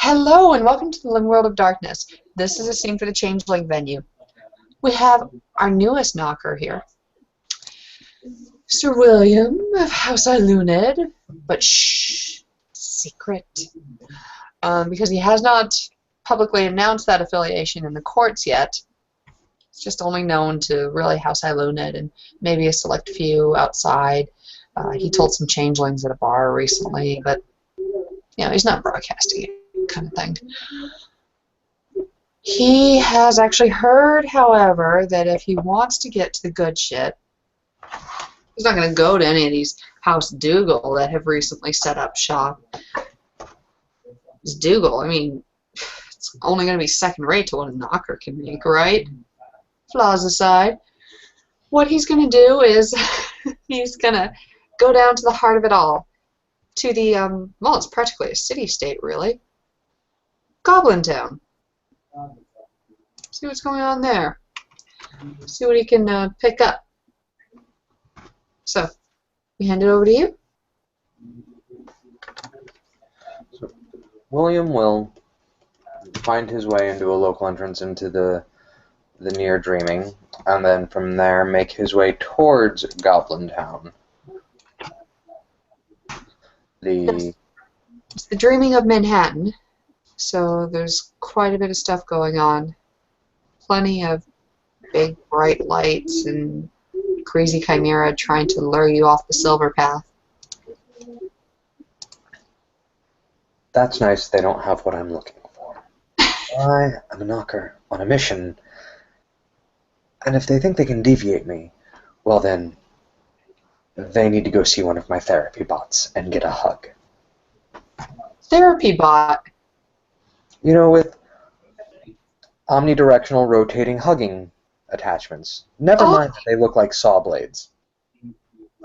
Hello and welcome to the Living World of Darkness. This is a scene for the Changeling venue. We have our newest knocker here, Sir William of House Ilunid, but shh, secret, because he has not publicly announced that affiliation in the courts yet. It's just only known to really House Ilunid and maybe a select few outside. He told some changelings at a bar recently, but he's not broadcasting it, kind of thing. He has actually heard, however, that if he wants to get to the good shit, he's not going to go to any of these House Dougal that have recently set up shop. This Dougal, I mean, it's only going to be second rate to what a knocker can make, right? Flaws aside, what he's going to do is he's going to go down to the heart of it all. To the, well, it's practically a city-state, really. Goblin Town. See what's going on there. See what he can pick up. So, we hand it over to you. So, William will find his way into a local entrance into the near Dreaming, and then from there make his way towards Goblin Town. It's the Dreaming of Manhattan, so there's quite a bit of stuff going on. Plenty of big, bright lights and crazy chimera trying to lure you off the silver path. That's nice they don't have what I'm looking for. I am a knocker on a mission, and if they think they can deviate me, well then, they need to go see one of my therapy bots and get a hug. Therapy bot? You know, with omnidirectional rotating hugging attachments. Never mind that they look like saw blades.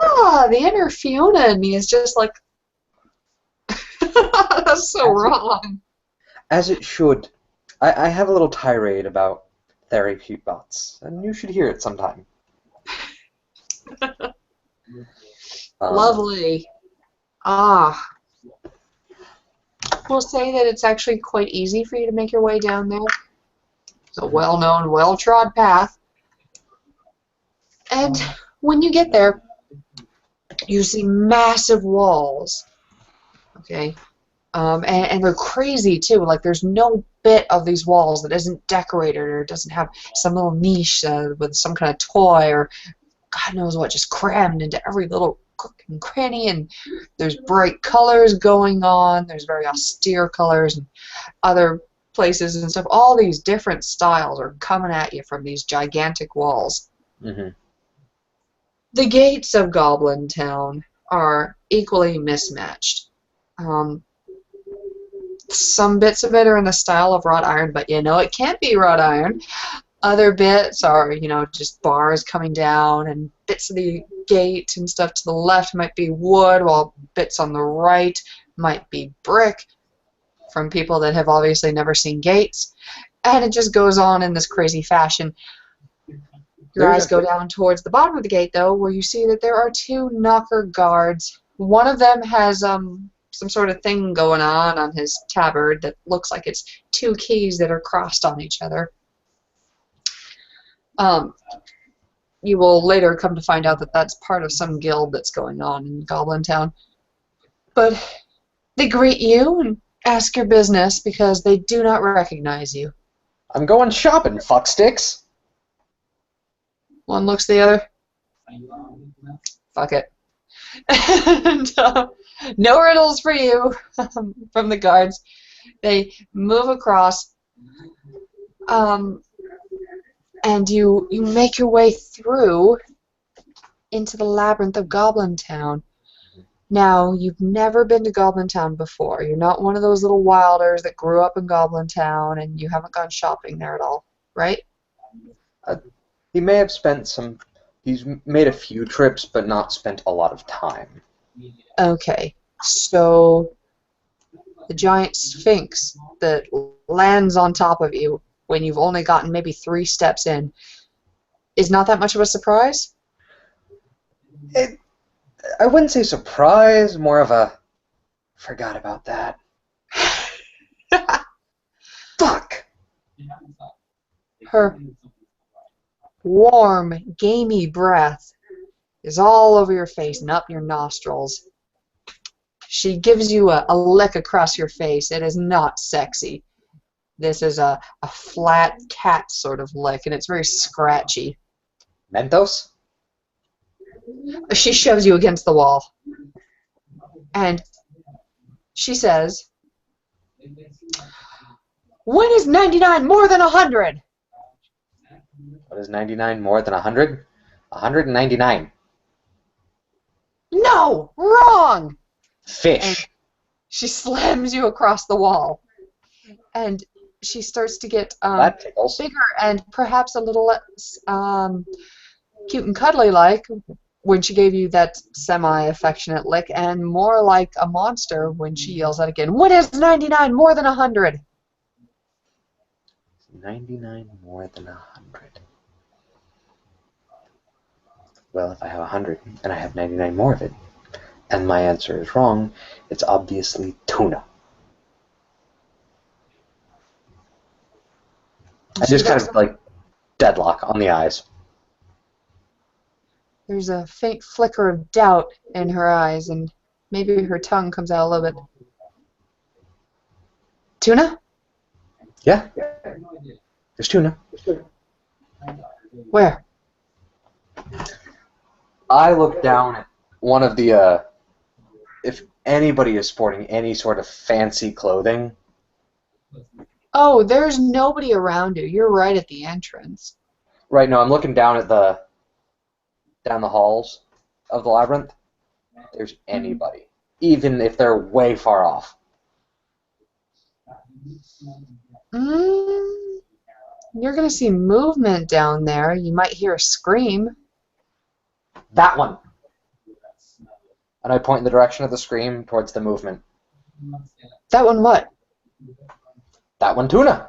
Ah, the inner Fiona in me is just like, that's so wrong. As it should. I have a little tirade about therapy bots, and you should hear it sometime. Lovely. Ah. We'll say that it's actually quite easy for you to make your way down there. It's a well-known, well-trod path. And when you get there, you see massive walls. Okay? And they're crazy, too. Like, there's no bit of these walls that isn't decorated or doesn't have some little niche with some kind of toy or God knows what, just crammed into every little crook and cranny, and there's bright colors going on, there's very austere colors and other places and stuff. All these different styles are coming at you from these gigantic walls. Mm-hmm. The gates of Goblin Town are equally mismatched. Some bits of it are in the style of wrought iron, but it can't be wrought iron. Other bits are, just bars coming down, and bits of the gate and stuff to the left might be wood, while bits on the right might be brick, from people that have obviously never seen gates. And it just goes on in this crazy fashion. Your eyes go down towards the bottom of the gate, though, where you see that there are two knocker guards. One of them has some sort of thing going on his tabard that looks like it's two keys that are crossed on each other. You will later come to find out that that's part of some guild that's going on in Goblin Town. But they greet you and ask your business because they do not recognize you. I'm going shopping, fucksticks. One looks at the other. Fuck it. And, no riddles for you from the guards. They move across. And you make your way through into the labyrinth of Goblin Town. Now, you've never been to Goblin Town before. You're not one of those little wilders that grew up in Goblin Town, and you haven't gone shopping there at all, right? He may have spent he's made a few trips, but not spent a lot of time. Okay, so the giant sphinx that lands on top of you when you've only gotten maybe 3 steps in, is not that much of a surprise? I wouldn't say surprise, more of a forgot about that. Her warm, gamey breath is all over your face and up your nostrils. She gives you a lick across your face. It is not sexy. This is a flat cat sort of lick, and it's very scratchy. Mentos? She shoves you against the wall. And she says, when is 99 more than 100? What is 99 more than 100? 199. No! Wrong! Fish. And she slams you across the wall. And she starts to get That tickles. bigger and perhaps a little less cute and cuddly like when she gave you that semi-affectionate lick, and more like a monster when she yells out again, when is 99 more than 100? 99 more than 100. Well, if I have 100 and I have 99 more of it, and my answer is wrong, it's obviously tuna. I just kind of like deadlock on the eyes. There's a faint flicker of doubt in her eyes, and maybe her tongue comes out a little bit. Tuna? Yeah. There's tuna. Where? I look down at one of the, if anybody is sporting any sort of fancy clothing. Oh, there's nobody around you. You're right at the entrance. Right, no, I'm looking down at down the halls of the labyrinth. There's anybody, even if they're way far off. You're going to see movement down there. You might hear a scream. That one. And I point in the direction of the scream towards the movement. That one what? That one, tuna.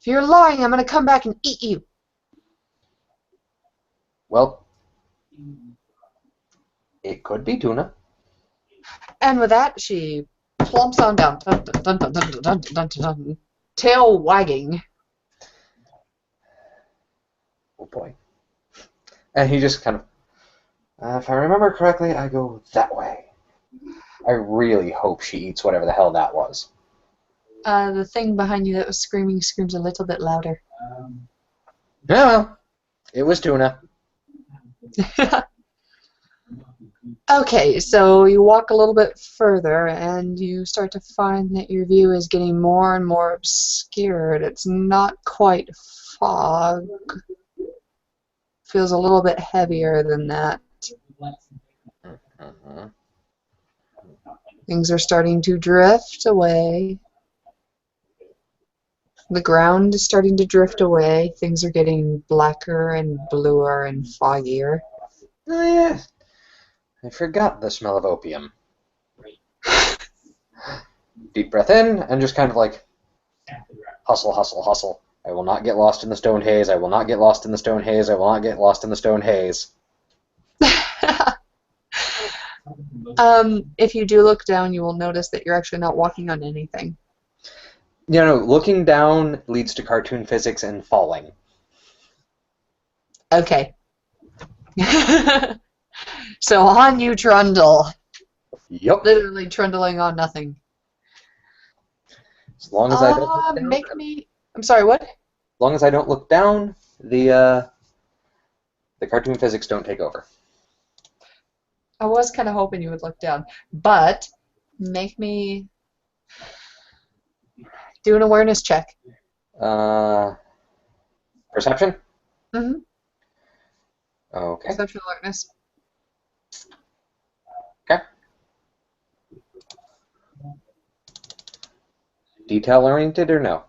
If you're lying, I'm going to come back and eat you. Well, it could be tuna. And with that, she plumps on down, dun, dun, dun, dun, dun, dun, dun, dun, dun, tail wagging. Oh boy. And he just kind of, if I remember correctly, I go that way. I really hope she eats whatever the hell that was. The thing behind you that was screaming screams a little bit louder. Yeah, well, it was tuna. Okay, so you walk a little bit further and you start to find that your view is getting more and more obscured. It's not quite fog. Feels a little bit heavier than that. Things are starting to drift away. The ground is starting to drift away. Things are getting blacker and bluer and foggier. Oh, yeah. I forgot the smell of opium. Deep breath in, and just kind of like, hustle, hustle, hustle. I will not get lost in the stone haze. I will not get lost in the stone haze. I will not get lost in the stone haze. If you do look down, you will notice that you're actually not walking on anything. You know, looking down leads to cartoon physics and falling. Okay. So on you trundle. Yup. Literally trundling on nothing. As long as I don't look down, make me... I'm sorry, what? as long as I don't look down, the cartoon physics don't take over. I was kind of hoping you would look down, but make me do an awareness check. Perception? Mm-hmm. Okay. Perception alertness. Okay. Detail oriented or no?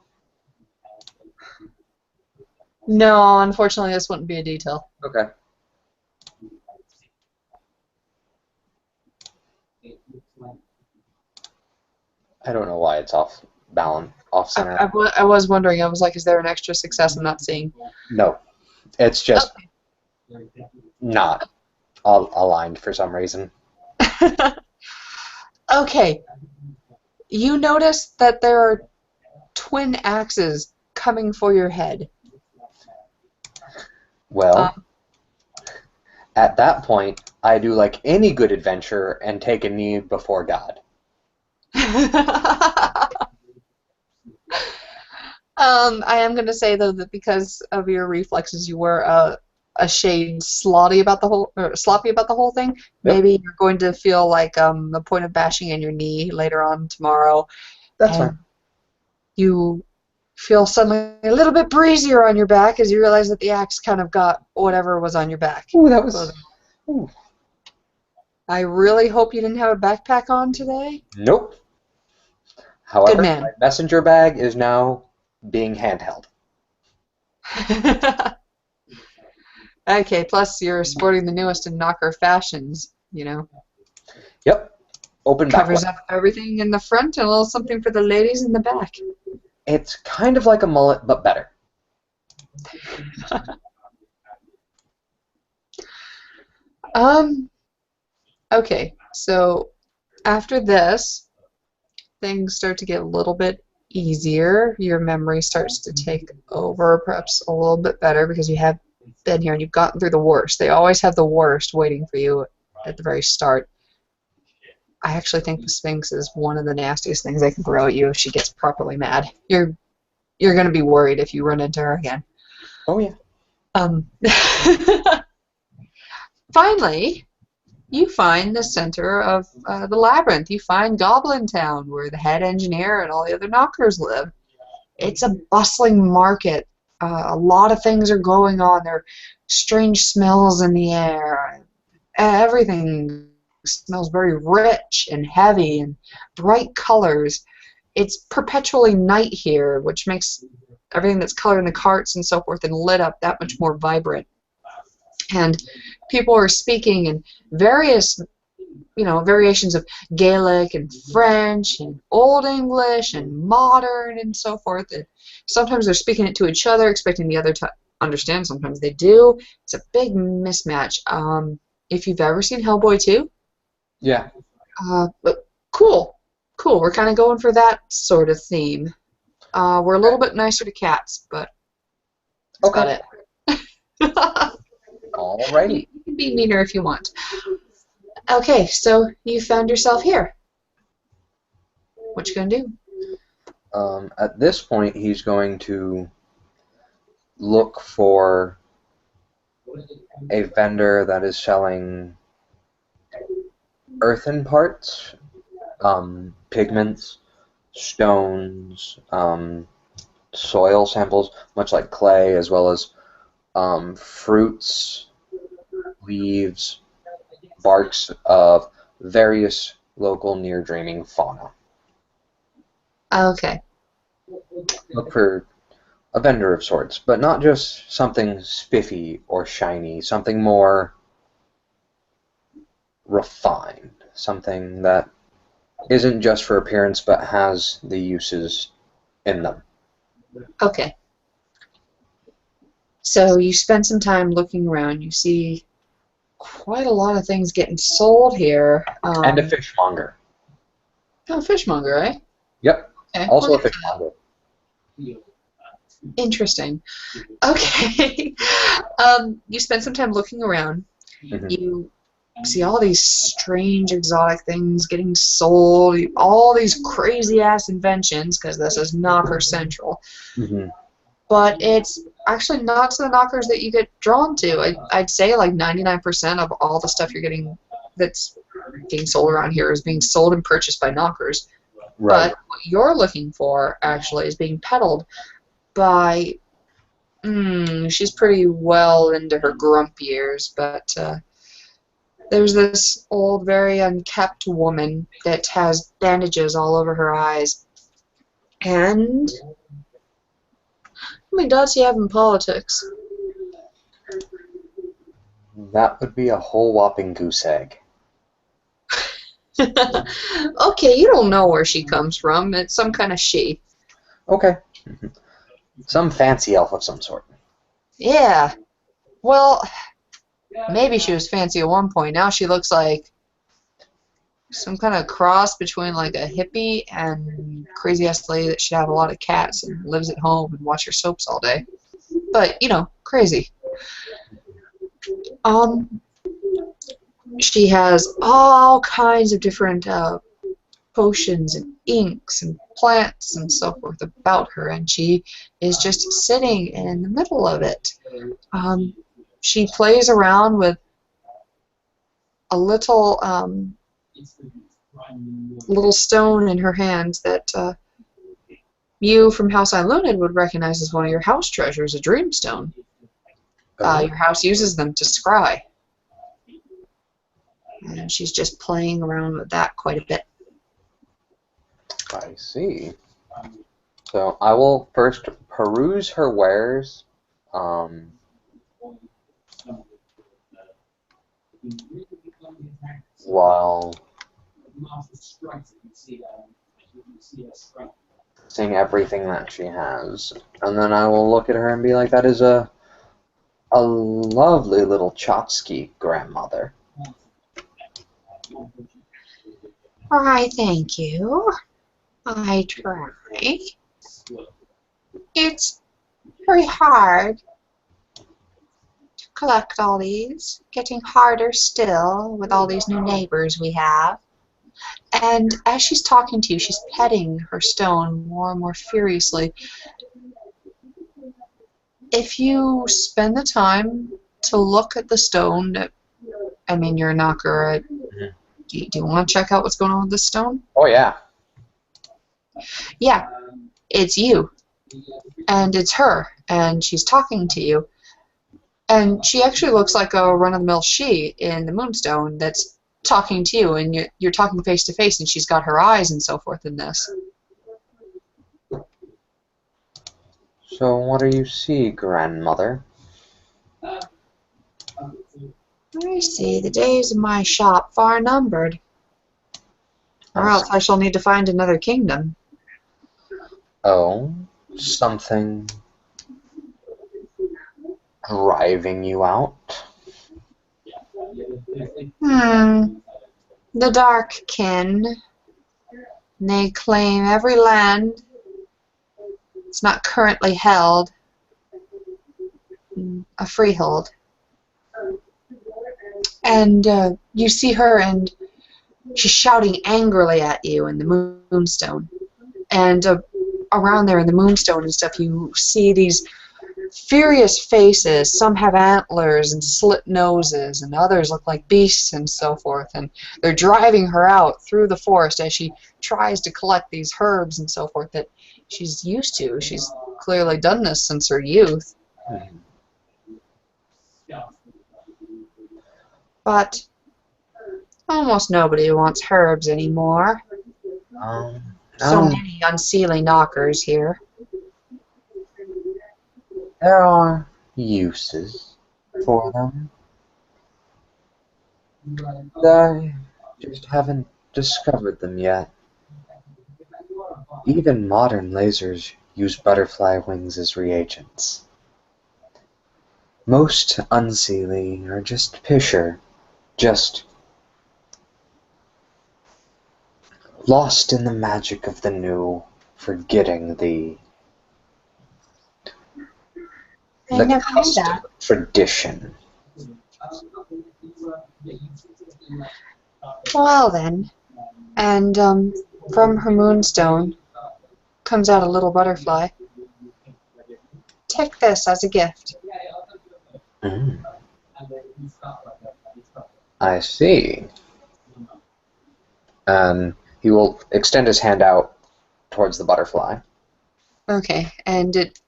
No, unfortunately, this wouldn't be a detail. Okay. I don't know why it's off balance, off center. I was wondering. I was like, is there an extra success I'm not seeing? No, it's just not aligned for some reason. Okay. You notice that there are twin axes coming for your head. Well, Um, at that point, I do like any good adventurer and take a knee before God. I am going to say though that because of your reflexes, you were a shade sloppy about the whole thing. Yep, Maybe you're going to feel like the point of bashing in your knee later on tomorrow, that's fine. and you feel suddenly a little bit breezier on your back as you realize that the axe kind of got whatever was on your back. Ooh, that So was. Ooh. I really hope you didn't have a backpack on today. Nope. Good However, my man. messenger bag is now being handheld. Okay, plus you're sporting the newest in knocker fashions, you know. Yep, open back leg. Covers up everything in the front and a little something for the ladies in the back. It's kind of like a mullet, but better. Um, okay, so after this, things start to get a little bit easier. Your memory starts to take over, perhaps a little bit better because you have been here and you've gotten through the worst. They always have the worst waiting for you at the very start. I actually think the Sphinx is one of the nastiest things they can throw at you if she gets properly mad. You're going to be worried if you run into her again. Oh yeah. Um, finally, you find the center of the labyrinth. You find Goblin Town, where the head engineer and all the other knockers live. It's a bustling market. A lot of things are going on. There are strange smells in the air. Everything smells very rich and heavy and bright colors. It's perpetually night here, which makes everything that's colored in the carts and so forth and lit up that much more vibrant. And people are speaking in various, variations of Gaelic and French and Old English and modern and so forth. And sometimes they're speaking it to each other, expecting the other to understand. Sometimes they do. It's a big mismatch. If you've ever seen Hellboy 2, Yeah. but cool. Cool. We're kind of going for that sort of theme. We're a little bit nicer to cats, but that's Okay. about it. Alrighty. You can be meaner if you want. Okay, so you found yourself here. What you gonna do? At this point, he's going to look for a vendor that is selling earthen parts, pigments, stones, soil samples, much like clay, as well as fruits, leaves, barks of various local near-dreaming fauna. Okay. Look for a vendor of sorts, but not just something spiffy or shiny, something more refined, something that isn't just for appearance but has the uses in them. Okay. So you spend some time looking around. You see quite a lot of things getting sold here. And a fishmonger. Oh, fishmonger, right? Yep, Okay, also we'll a get to that. fishmonger. Interesting. Okay. You spend some time looking around. Hmm. You see all these strange exotic things getting sold, all these crazy ass inventions, because this is Knocker Central. Hmm. But it's actually not to the knockers that you get drawn to. I'd say like 99% of all the stuff you're getting that's getting sold around here is being sold and purchased by knockers. Right. But what you're looking for actually is being peddled by, she's pretty well into her grump years, but there's this old, very unkempt woman that has bandages all over her eyes. And how many dots do you have in politics? That would be a whole whopping goose egg. Okay, you don't know where she comes from. It's some kind of she. Okay. Some fancy elf of some sort. Yeah. Well, maybe she was fancy at one point. Now she looks like some kind of cross between like a hippie and crazy ass lady that should have a lot of cats and lives at home and watch her soaps all day. But you know, crazy. Um, she has all kinds of different potions and inks and plants and so forth about her, and she is just sitting in the middle of it. She plays around with a little stone in her hands that you from House Ilunid would recognize as one of your house treasures, a dreamstone. Oh, Your house uses them to scry. And she's just playing around with that quite a bit. I see. So I will first peruse her wares. While seeing everything that she has. And then I will look at her and be like, that is a lovely little Chotsky grandmother. Why, thank you. I try. It's very hard to collect all these. Getting harder still with all these new neighbors we have. And as she's talking to you, she's petting her stone more and more furiously. If you spend the time to look at the stone, I mean, you're a knocker. Do you want to check out what's going on with this stone? Oh, yeah. Yeah, it's you. And it's her. And she's talking to you. And she actually looks like a run-of-the-mill she in the Moonstone that's talking to you. And you're talking face to face, and she's got her eyes and so forth in this. So what do you see, grandmother? I see the days of my shop far numbered. Or else I shall need to find another kingdom. Oh, something driving you out? The dark kin. They claim every land. It's not currently held. A freehold. And you see her, and she's shouting angrily at you in the Moonstone. And around there in the Moonstone and stuff, you see these furious faces. Some have antlers and slit noses, and others look like beasts and so forth. And they're driving her out through the forest as she tries to collect these herbs and so forth that she's used to. She's clearly done this since her youth. But almost nobody wants herbs anymore. So many unseelie knockers here. There are uses for them. I just haven't discovered them yet. Even modern lasers use butterfly wings as reagents. Most unseelie are just pisher, just lost in the magic of the new, forgetting the custom tradition. Well then, and from her moonstone comes out a little butterfly. Take this as a gift. I see. And he will extend his hand out towards the butterfly. Okay, and it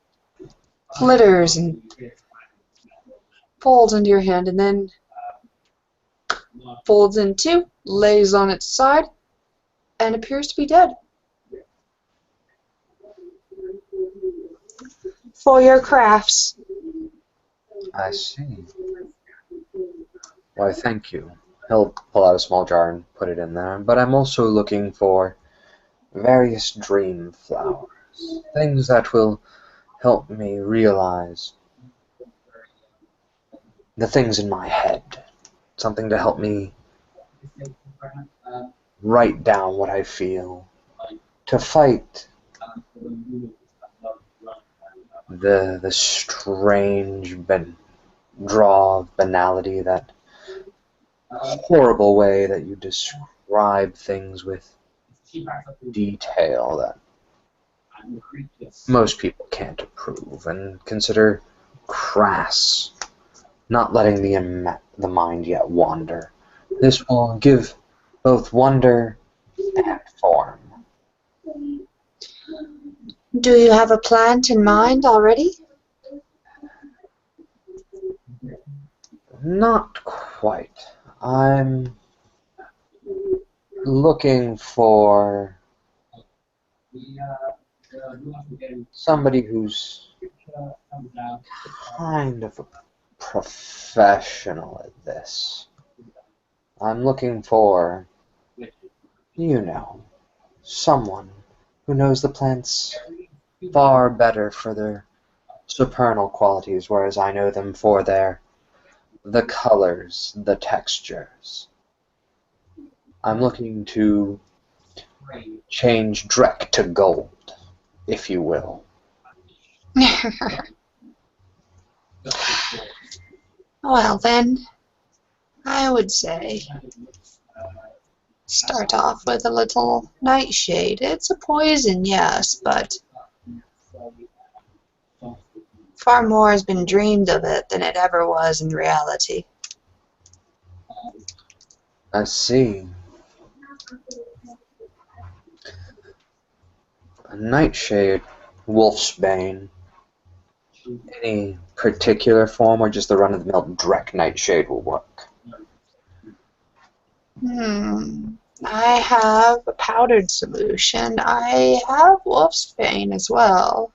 flitters and folds into your hand, and then folds in two, lays on its side, and appears to be dead. For your crafts. I see. Why, thank you. He'll pull out a small jar and put it in there. But I'm also looking for various dream flowers. Things that will help me realize the things in my head. Something to help me write down what I feel, to fight the strange draw of banality, that horrible way that you describe things with detail that most people can't approve and consider crass, not letting the mind yet wander. This will give both wonder and form. Do you have a plant in mind already? Not quite. I'm looking for somebody who's kind of a professional at this. I'm looking for, someone who knows the plants far better for their supernal qualities, whereas I know them for the colors, the textures. I'm looking to change dreck to gold, if you will. Well then, I would say start off with a little nightshade. It's a poison, yes, but far more has been dreamed of it than it ever was in reality. I see. A nightshade, wolfsbane. Any particular form, or just the run-of-the-mill dreck nightshade will work? I have a powdered solution. I have wolfsbane as well.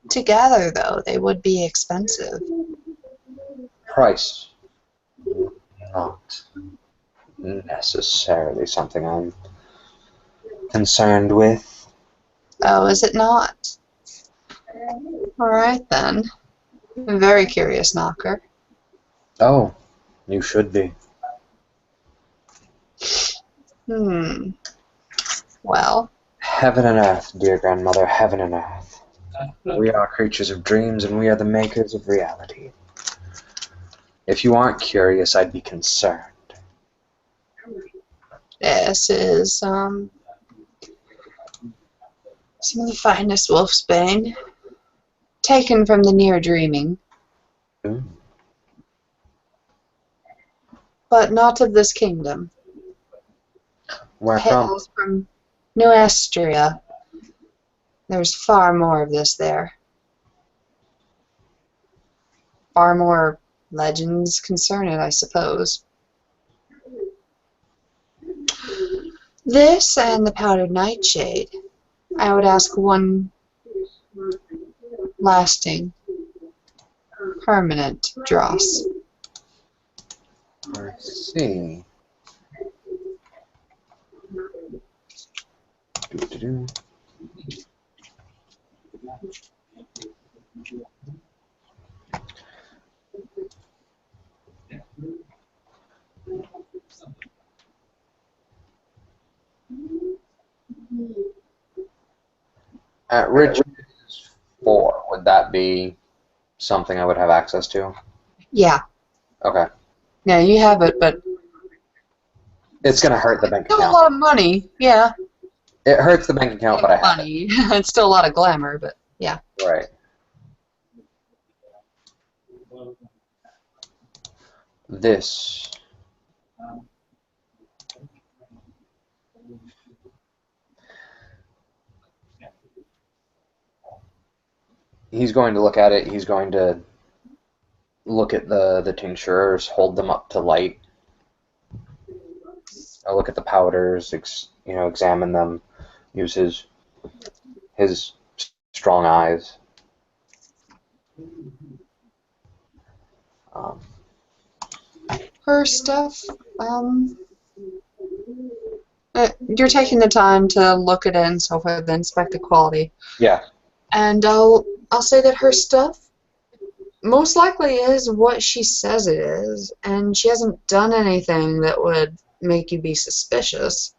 Together, though, they would be expensive. Price. Not necessarily something I'm concerned with. Oh, is it not? Alright then. I'm a very curious knocker. Oh, you should be. Well. Heaven and earth, dear grandmother, heaven and earth. We are creatures of dreams, and we are the makers of reality. If you aren't curious, I'd be concerned. This is, some of the finest wolfsbane, taken from the near dreaming. But not of this kingdom. Where from? Hails from Nuestria. There's far more of this there. Far more legends concern it, I suppose. This and the powdered nightshade. I would ask one lasting, permanent dross. I see. Doo-doo-doo. At Rich's 4, would that be something I would have access to? Yeah. Okay. Yeah, you have it, but It's going to hurt the bank still a account. lot of money. Yeah. It hurts the bank account, but I have it. Money. It's still a lot of glamour, but yeah. Right. This. He's going to look at it. He's going to look at the tinctures, hold them up to light. I'll look at the powders, examine them, use his strong eyes. Her stuff, you're taking the time to look at it and so forth, inspect the quality. Yeah. And I'll say that her stuff most likely is what she says it is, and she hasn't done anything that would make you be suspicious.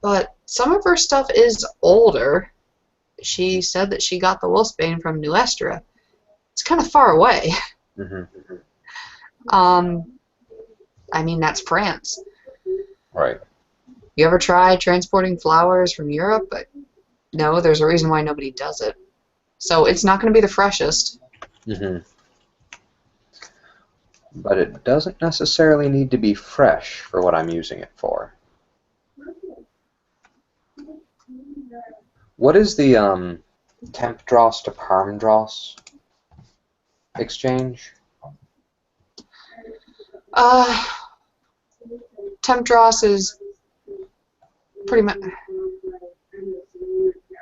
But some of her stuff is older. She said that she got the wolfsbane from Nuestra. It's kind of far away. Mm-hmm. I mean, that's France. Right. You ever try transporting flowers from Europe? But no, there's a reason why nobody does it. So it's not going to be the freshest. Mm-hmm. But it doesn't necessarily need to be fresh for what I'm using it for. What is the temp dross to perm dross exchange? Temp dross is pretty much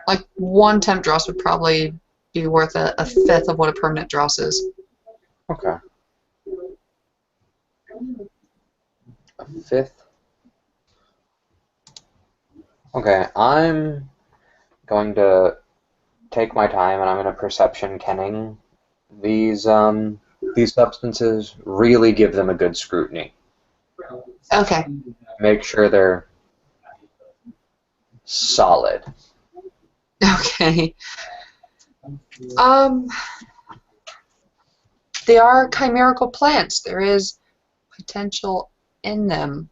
like one temp dross would probably be worth a fifth of what a permanent dross is. Okay. A fifth? Okay, I'm going to take my time and I'm going to perception kenning these substances, really give them a good scrutiny. Okay. Make sure they're solid. Okay. They are chimerical plants. There is potential in them.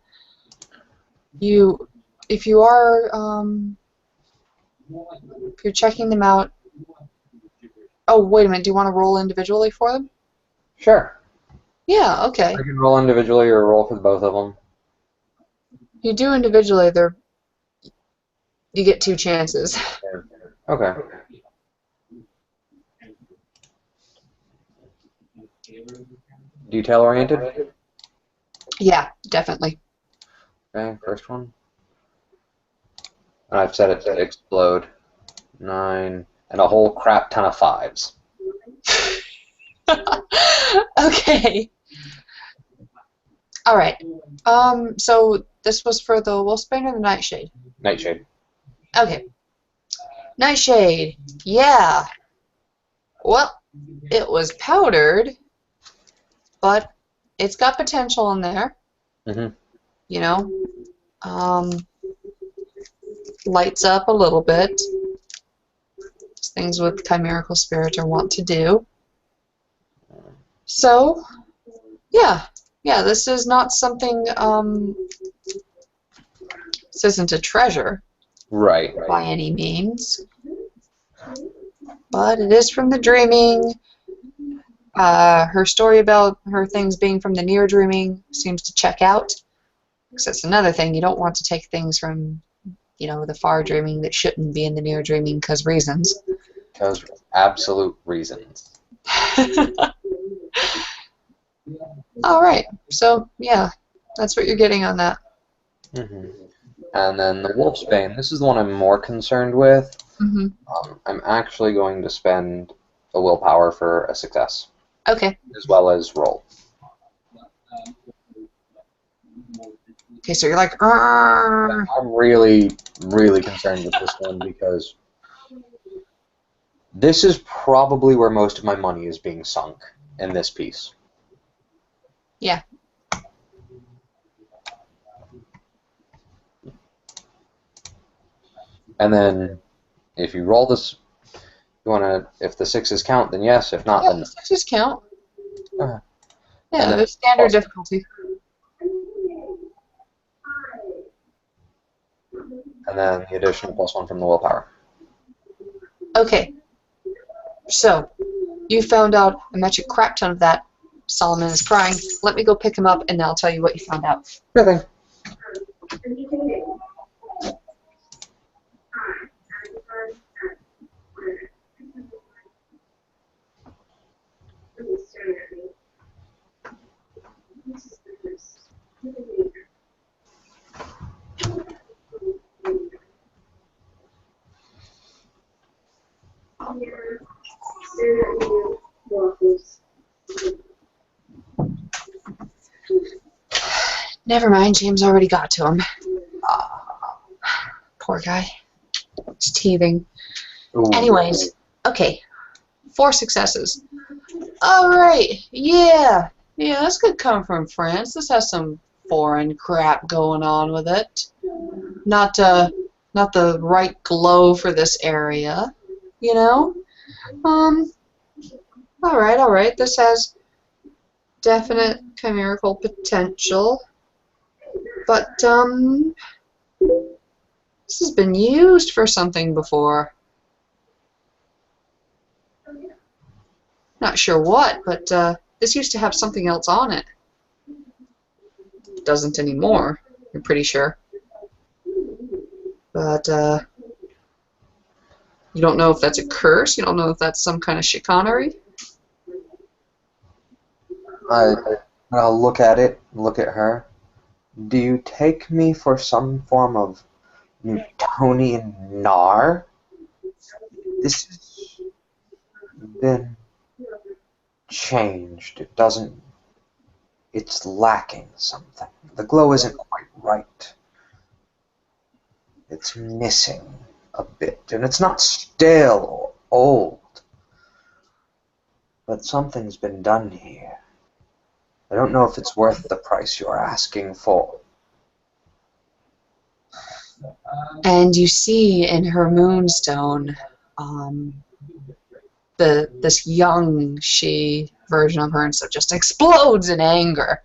If you're checking them out. Oh, wait a minute. Do you want to roll individually for them? Sure. Yeah. Okay. I can roll individually or roll for both of them. You do individually. You get 2 chances. Okay. Detail oriented? Yeah, definitely. Okay, first one. And I've set it to explode. 9. And a whole crap ton of 5s. Okay. All right. So this was for the wolfsbane or the nightshade? Nightshade. Okay. Nightshade. Yeah. Well, it was powdered, but it's got potential in there. Mm-hmm. You know, lights up a little bit. Things with chimerical spirit are wont to do. So, yeah, this is not something. This isn't a treasure, Right. by any means, but it is from the dreaming. Her story about her things being from the near dreaming seems to check out. Because that's another thing, you don't want to take things from, the far dreaming that shouldn't be in the near dreaming because reasons. Because absolute reasons. All right, so yeah, that's what you're getting on that. Mm-hmm. And then the wolfsbane. This is the one I'm more concerned with. Mm-hmm. I'm actually going to spend a willpower for a success. Okay. As well as roll. Okay, so you're like, Arr! I'm really, really concerned with this one because this is probably where most of my money is being sunk in this piece. Yeah. And then if you roll this, if the 6s count, then yes. If not, Yeah, then the 6s count. yeah, the standard difficulty. And then the additional +1 from the willpower. Okay. So, you found out I met you crap ton of that. Solomon is crying. Let me go pick him up, and I'll tell you what you found out. Sure thing. Never mind, James already got to him. Poor guy. He's teething. Ooh. Anyways, okay. 4 successes. Alright, yeah. Yeah, this could come from France. This has some foreign crap going on with it. Not the right glow for this area, you know? Alright. This has definite chimerical potential. But, this has been used for something before. Not sure what, but, this used to have something else on it. It doesn't anymore, I'm pretty sure. But, you don't know if that's a curse? You don't know if that's some kind of chicanery? I'll look at it, look at her. Do you take me for some form of Newtonian gnar? This has been changed. It's lacking something. The glow isn't quite right. It's missing a bit, and it's not stale or old. But something's been done here. I don't know if it's worth the price you're asking for. And you see in her moonstone, this young she version of her and stuff just explodes in anger.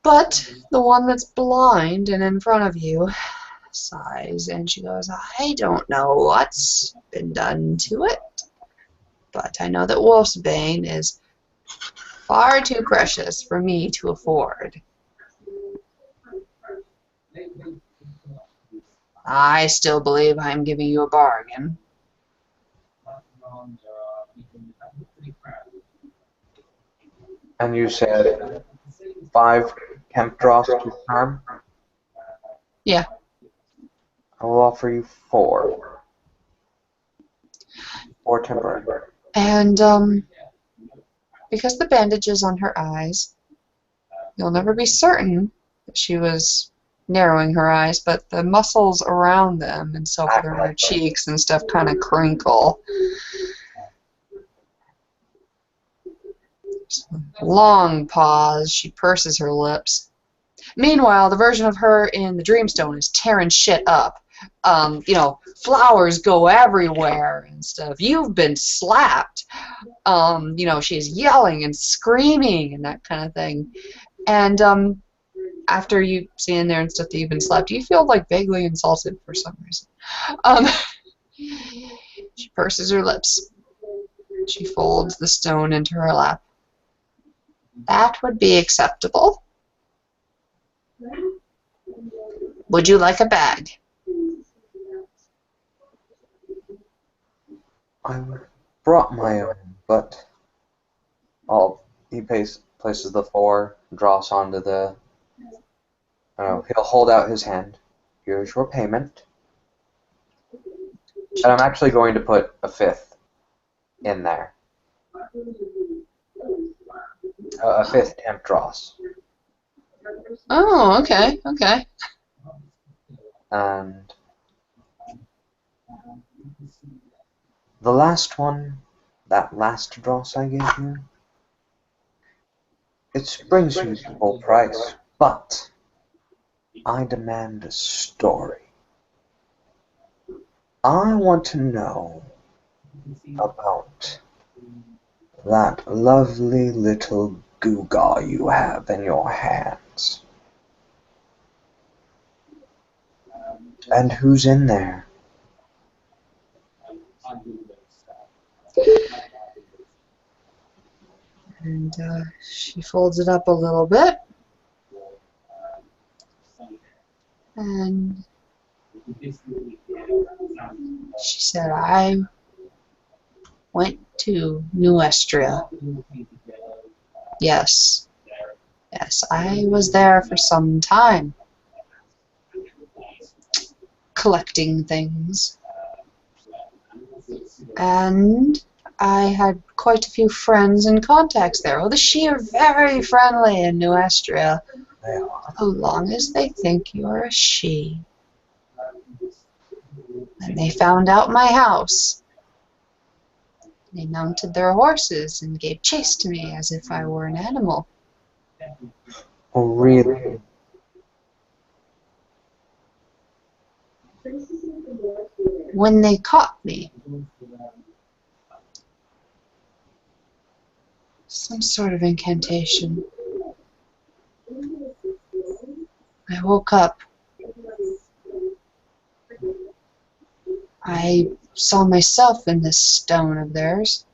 But the one that's blind and in front of you sighs and she goes, I don't know what's been done to it, but I know that Wolfsbane is far too precious for me to afford. I still believe I'm giving you a bargain. And you said 5 temp draws to harm? Yeah. I will offer you 4. 4 temporary. And, because the bandages on her eyes, you'll never be certain that she was narrowing her eyes, but the muscles around them and so forth, her cheeks and stuff kind of crinkle. Long pause. She purses her lips. Meanwhile, the version of her in the Dreamstone is tearing shit up. You know, flowers go everywhere and stuff. You've been slapped. You know, she's yelling and screaming and that kind of thing. And after you see in there and stuff that you've been slapped, you feel like vaguely insulted for some reason. She purses her lips. She folds the stone into her lap. That would be acceptable. Would you like a bag? I brought my own, but he places the 4 dross onto the. He'll hold out his hand. Here's your payment. And I'm actually going to put a 5th in there. A 5th temp dross. Oh, okay. And the last one, that last dross I gave you, it brings you the full price, but I demand a story. I want to know about that lovely little gewgaw you have in your hands. And who's in there? And she folds it up a little bit. And she said, I went to Nuestria. Yes, I was there for some time, collecting things. And I had quite a few friends and contacts there. Oh, the Shi are very friendly in Nuestria, so long as they think you're a Shi. And they found out my house. They mounted their horses and gave chase to me as if I were an animal. Oh, really? When they caught me. Some sort of incantation. I woke up. I saw myself in this stone of theirs.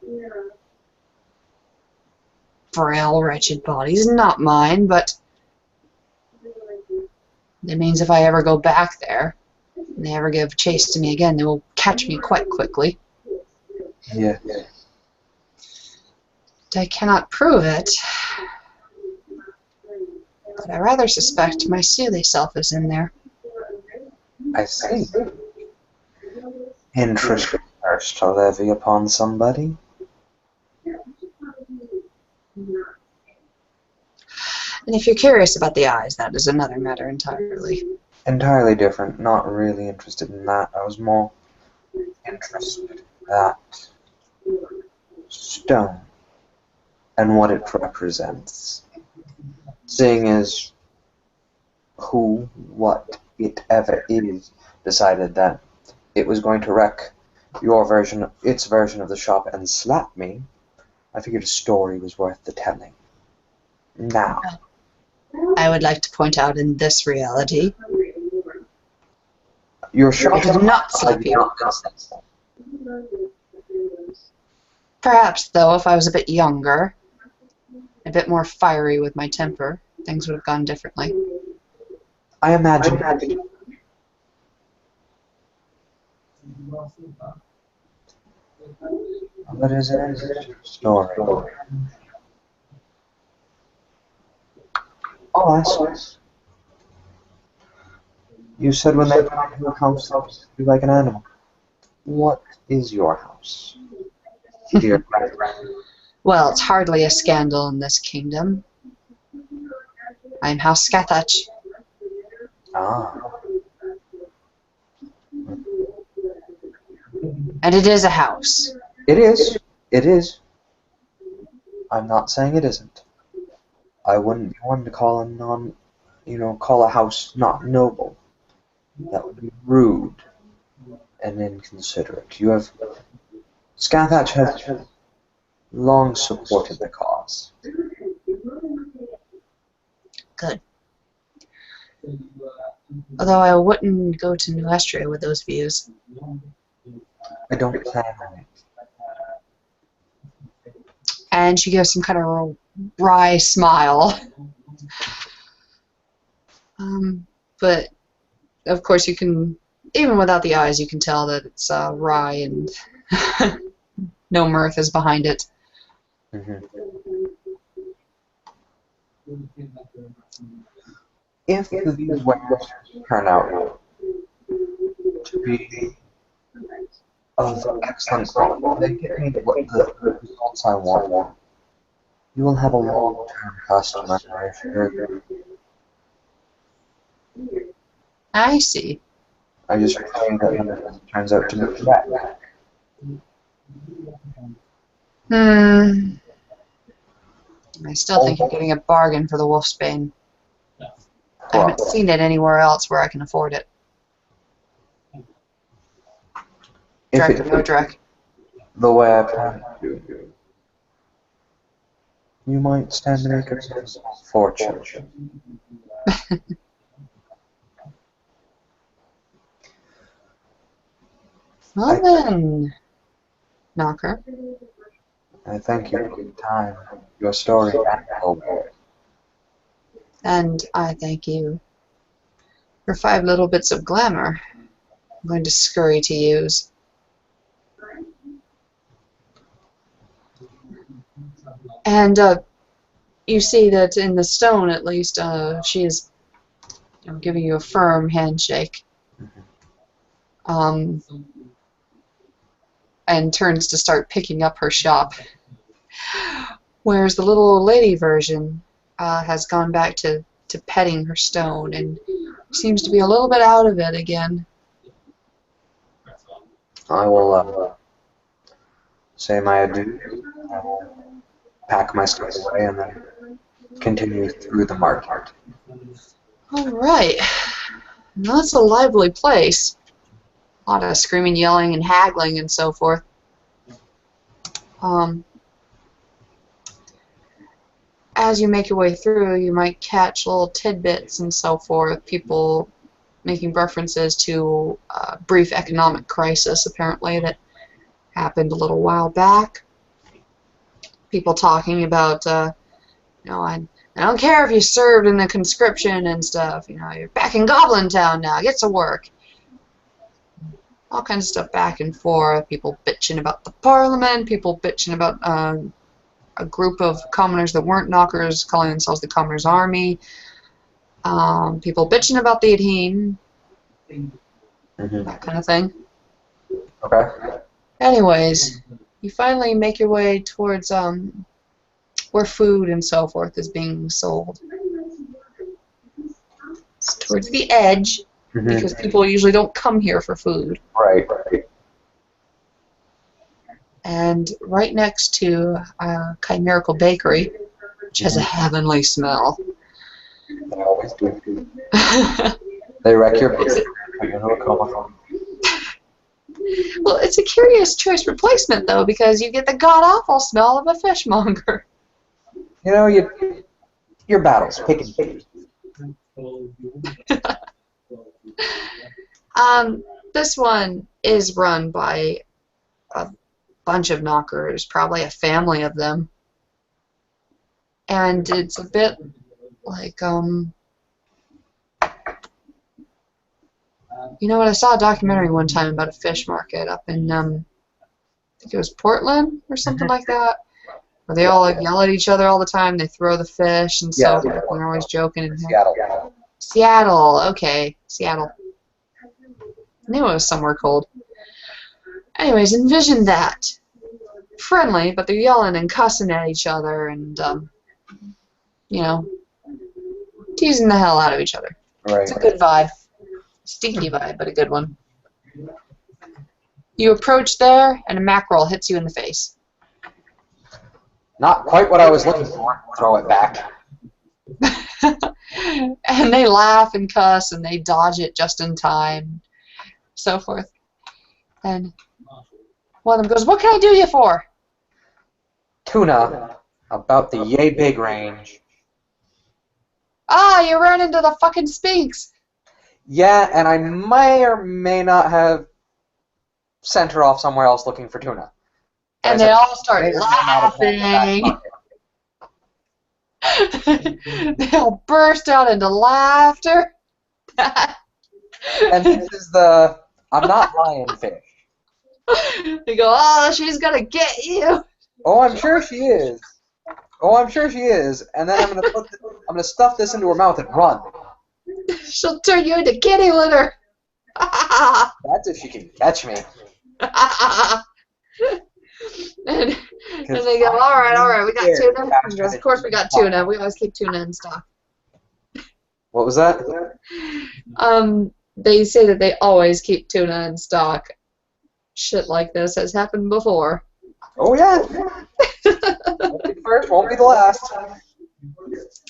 Frail, wretched bodies, not mine, but it means if I ever go back there, and they ever give chase to me again, they will catch me quite quickly. Yeah. I cannot prove it, but I rather suspect my Sule self is in there. I see. Interesting curse to levy upon somebody. And if you're curious about the eyes, that is another matter entirely. Entirely different. Not really interested in that. I was more interested in that stone and what it represents. Seeing as what it ever is, decided that it was going to wreck its version of the shop and slap me, I figured a story was worth the telling. Now, I would like to point out in this reality, your shop I did not slap you. Perhaps, though, if I was a bit younger, a bit more fiery with my temper, things would have gone differently. I imagine. But is it a story? I'll ask. You said when they come to your house, you like an animal. What is your house? Dear friend. Well, it's hardly a scandal in this kingdom. I am House Scathach. Ah. And it is a house. It is. It is. I'm not saying it isn't. I wouldn't be one to call call a house not noble. That would be rude and inconsiderate. Scathach has long supported the cause. Good. Although I wouldn't go to New Estria with those views. I don't plan on it. And she gives some kind of wry smile. But, of course, you can, even without the eyes, you can tell that it's wry and no mirth is behind it. Mm-hmm. If these wares turn out to be of excellent quality, they get me the results I want. You will have a long-term customer, I assure you. I see. I just pray that it turns out to be correct. I still think you're getting a bargain for the Wolfsbane. I haven't seen it anywhere else where I can afford it. Drek or no Drek. The way I plan to, you might stand to make a fortune. Well then, Knocker. I thank you for your time, your story, and hope. And I thank you for 5 little bits of glamour I'm going to scurry to use. And you see that in the stone, at least, she is giving you a firm handshake. And turns to start picking up her shop. Whereas the little old lady version has gone back to petting her stone and seems to be a little bit out of it again. I will say my adieu. I will pack my stuff away and then continue through the market. All right. Well, that's a lively place. A lot of screaming, yelling, and haggling and so forth. As you make your way through, you might catch little tidbits and so forth. People making references to a brief economic crisis, apparently, that happened a little while back. People talking about, I don't care if you served in the conscription and stuff. You're back in Goblin Town now. Get to work. All kinds of stuff back and forth. People bitching about the Parliament. People bitching about a group of commoners that weren't knockers, calling themselves the Commoners' Army. People bitching about the Adhene. That kind of thing. Okay. Anyways, you finally make your way towards where food and so forth is being sold. It's towards the edge, because people usually don't come here for food. Right. And right next to a chimerical bakery, which has a heavenly smell. They always do. They wreck your beer. You know where coma from. Well, it's a curious choice replacement, though, because you get the god-awful smell of a fishmonger. Your battles, pick and choose. This one is run by a bunch of knockers, probably a family of them. And it's a bit like, you know what, I saw a documentary one time about a fish market up in, I think it was Portland or something like that, where they all yell at each other all the time, they throw the fish and so forth, and they're always joking. And Seattle. Seattle, okay, Seattle. I knew it was somewhere cold. Anyways, envision that. Friendly, but they're yelling and cussing at each other and, teasing the hell out of each other. Right. It's a good vibe. Stinky vibe, but a good one. You approach there, and a mackerel hits you in the face. Not quite what I was looking for. Throw it back. And they laugh and cuss, and they dodge it just in time, so forth. And one of them goes, "What can I do you for?" Tuna, about the yay big range. Ah, you ran into the fucking Sphinx. Yeah, and I may or may not have sent her off somewhere else looking for tuna. And they all start laughing. They all burst out into laughter. And this is I'm not lionfish. They go, "Oh, she's gonna get you." Oh, I'm sure she is. And then I'm gonna stuff this into her mouth and run. She'll turn you into kitty litter. That's if she can catch me. and they go, all right, we got tuna. And goes, of course we got tuna. We always keep tuna in stock. What was that? They say that they always keep tuna in stock. Shit like this has happened before. Oh yeah. Won't be the first, won't be the last.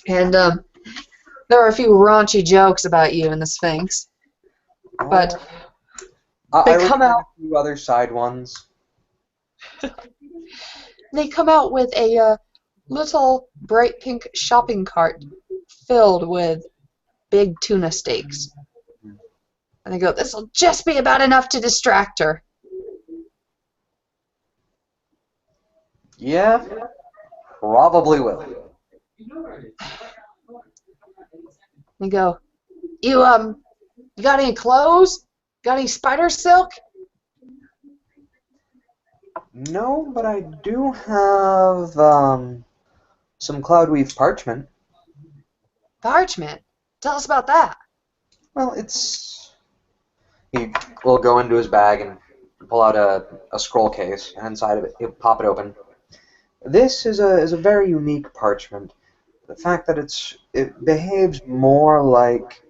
And there are a few raunchy jokes about you and the Sphinx, but they come out. A few other side ones. They come out with a little bright pink shopping cart filled with big tuna steaks, and they go, "This will just be about enough to distract her." Yeah, probably will. They go, you got any clothes? Got any spider silk?" No, but I do have some cloudweave parchment. Parchment? Tell us about that. Well, he will go into his bag and pull out a scroll case, and inside of it, he'll pop it open. This is a very unique parchment. The fact that it behaves more like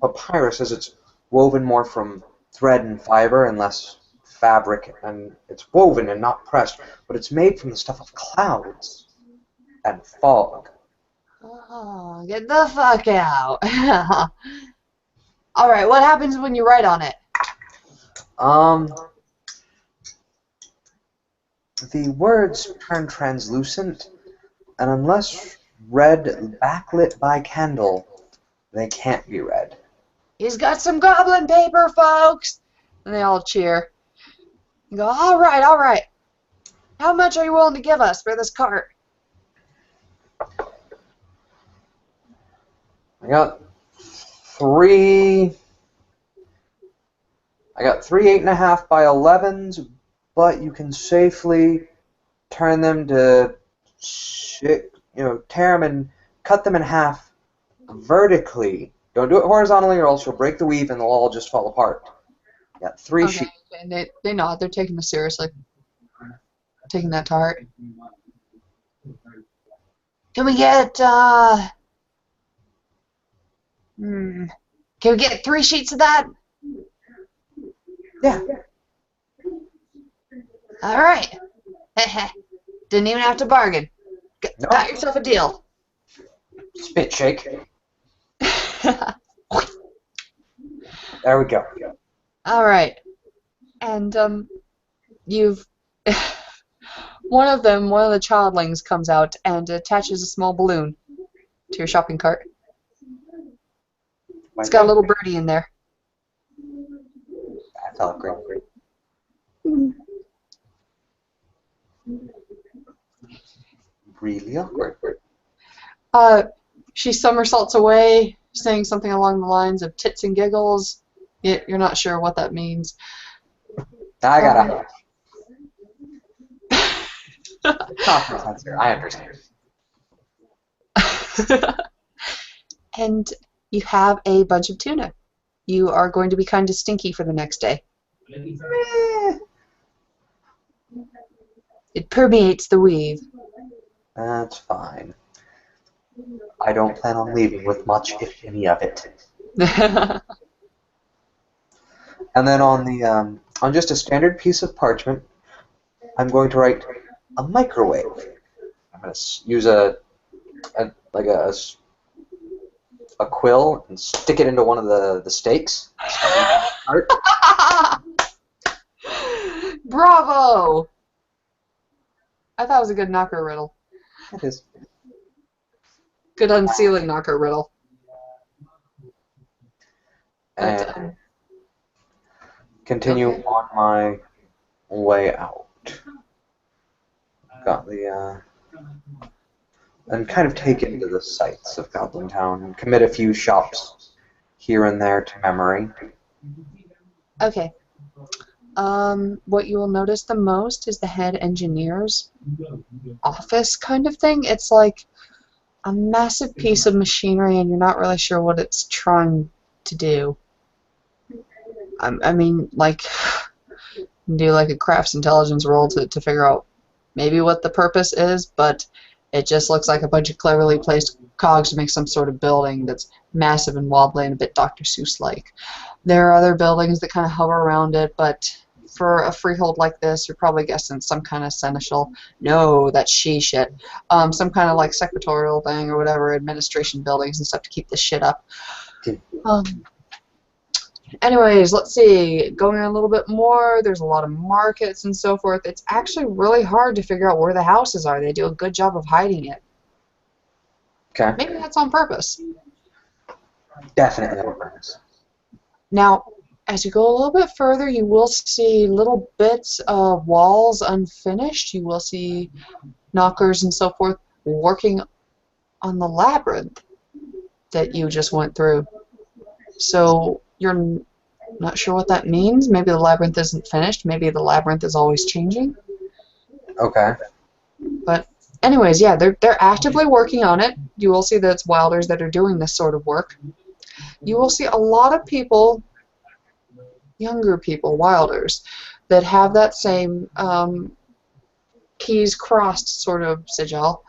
papyrus, as it's woven more from thread and fiber and less fabric, and it's woven and not pressed, but it's made from the stuff of clouds and fog. Oh, get the fuck out. Alright, what happens when you write on it? Um, the words turn translucent, and unless read backlit by candle, they can't be read. He's got some goblin paper, folks! And they all cheer. And go, alright, alright. How much are you willing to give us for this cart? I got three. I got three 8.5 by 11s, but you can safely turn them to tear them and cut them in half vertically. Don't do it horizontally, or else you'll break the weave and they'll all just fall apart. I got three Okay, sheets. and they nod. They're taking this seriously. Taking that to heart. Can we get, can we get 3 sheets of that? Yeah. Alright. Didn't even have to bargain. No. Got yourself a deal. Spit shake. There we go. Alright. And, you've... one of the childlings comes out and attaches a small balloon to your shopping cart. It's got a little birdie in there. That's all great. Really awkward. She somersaults away, saying something along the lines of tits and giggles. You're not sure what that means. I gotta. Conference answer. I understand. And you have a bunch of tuna. You are going to be kind of stinky for the next day. It permeates the weave. That's fine. I don't plan on leaving with much, if any, of it. And then on just a standard piece of parchment, I'm going to write a microwave. I'm going to use a quill and stick it into one of the stakes. Bravo! I thought it was a good knocker riddle. It is. Good unsealing knocker riddle. And But, continue okay. on my way out. Got the and kind of take into the sights of Goblin Town and commit a few shops here and there to memory. Okay. What you will notice the most is the head engineer's office kind of thing. It's like a massive piece of machinery and you're not really sure what it's trying to do. I mean, like, do like a crafts intelligence roll to figure out maybe what the purpose is, but it just looks like a bunch of cleverly placed cogs to make some sort of building that's massive and wobbly and a bit Dr. Seuss-like. There are other buildings that kind of hover around it, but for a freehold like this, you're probably guessing some kind of seneschal. No, that's shit. Some kind of like secretarial thing or whatever, administration buildings and stuff to keep this shit up. Anyways, let's see. Going on a little bit more, there's a lot of markets and so forth. It's actually really hard to figure out where the houses are. They do a good job of hiding it. Okay. Maybe that's on purpose. Definitely on purpose. Now, as you go a little bit further, you will see little bits of walls unfinished. You will see knockers and so forth working on the labyrinth that you just went through. So you're not sure what that means. Maybe the labyrinth isn't finished. Maybe the labyrinth is always changing. Okay. But anyways, yeah, they're actively working on it. You will see that it's wilders that are doing this sort of work. You will see a lot of people, younger people, wilders, that have that same keys crossed sort of sigil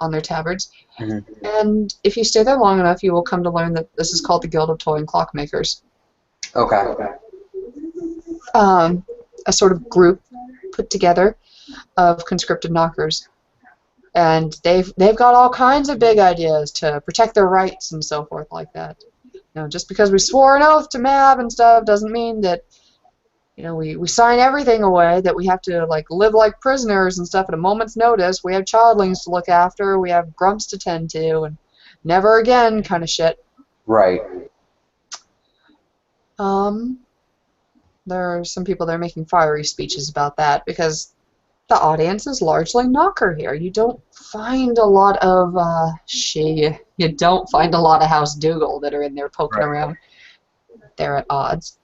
on their tabards. Mm-hmm. And if you stay there long enough, you will come to learn that this is called the Guild of Toy and Clockmakers. Okay. A sort of group put together of conscripted knockers. and they've got all kinds of big ideas to protect their rights and so forth like that. You know, just because we swore an oath to Mab and stuff doesn't mean that, you know, we sign everything away, that we have to like live like prisoners and stuff at a moment's notice. We have childlings to look after, we have grumps to tend to, and never again kind of shit. Right. There are some people that are making fiery speeches about that because the audience is largely knocker here. You don't find a lot of you don't find a lot of House Dougal that are in there poking around. They're at odds.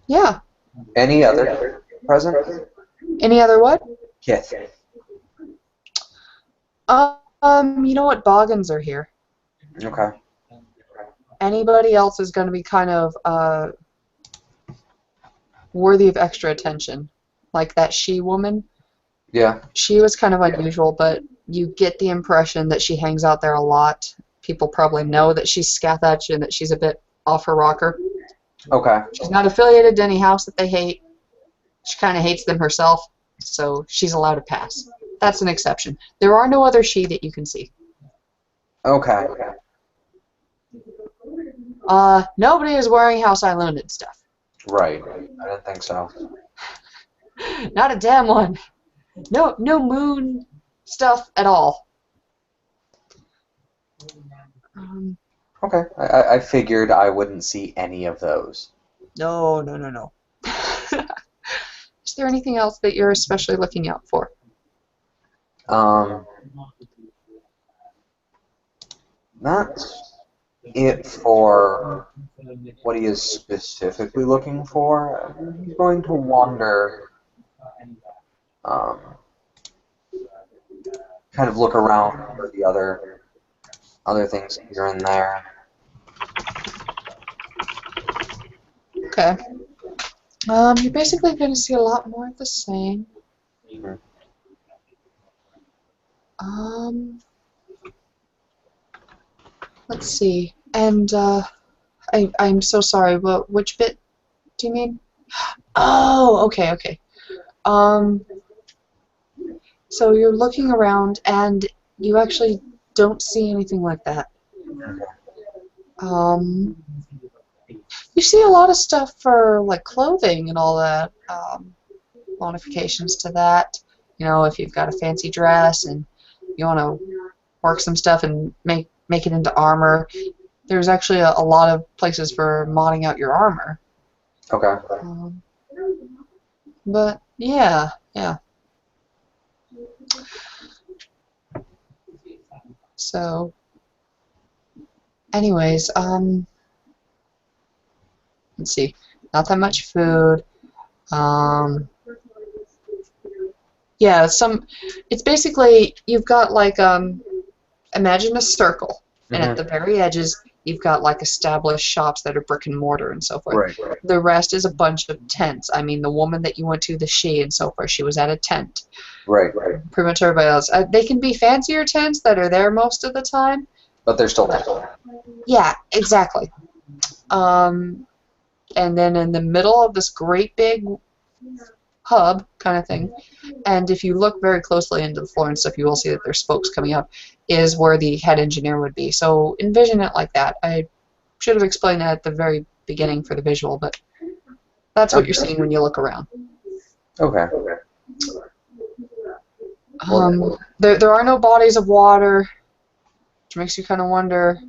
Yeah. Any other present? Any other what? Kith. You know what? Boggins are here. Okay. Anybody else is going to be kind of worthy of extra attention. Like that she-woman. Yeah. She was kind of unusual, but you get the impression that she hangs out there a lot. People probably know that she's Scathach and that she's a bit off her rocker. Okay. She's not affiliated to any house that they hate. She kind of hates them herself, so she's allowed to pass. That's an exception. There are no other she that you can see. Okay. Nobody is wearing House Islanded stuff. Right. I didn't think so. Not a damn one. No moon stuff at all. Okay. I figured I wouldn't see any of those. No. Is there anything else that you're especially looking out for? That's it for what he is specifically looking for. He's going to wander, kind of look around for the other things here and there. Okay. You're basically going to see a lot more of the same. Let's see. And I'm so sorry. But which bit do you mean? Oh, okay. So you're looking around, and you actually don't see anything like that. You see a lot of stuff for like clothing and all that. Modifications to that. You know, if you've got a fancy dress and you want to work some stuff and make it into armor, there's actually a lot of places for modding out your armor. Okay. But yeah. So, anyways, let's see. Not that much food. Yeah, it's basically, you've got like, imagine a circle, and at the very edges, you've got like established shops that are brick and mortar and so forth. Right. The rest is a bunch of tents. I mean, the woman that you went to, the she and so forth, she was at a tent. Right. Pretty much everybody else. They can be fancier tents that are there most of the time. But they're still there. Yeah, exactly. And then in the middle of this great big hub kind of thing, and if you look very closely into the floor and stuff, you will see that there's spokes coming up, is where the head engineer would be. So envision it like that. I should have explained that at the very beginning for the visual, but that's what you're seeing when you look around. Okay. There are no bodies of water, which makes you kind of wonder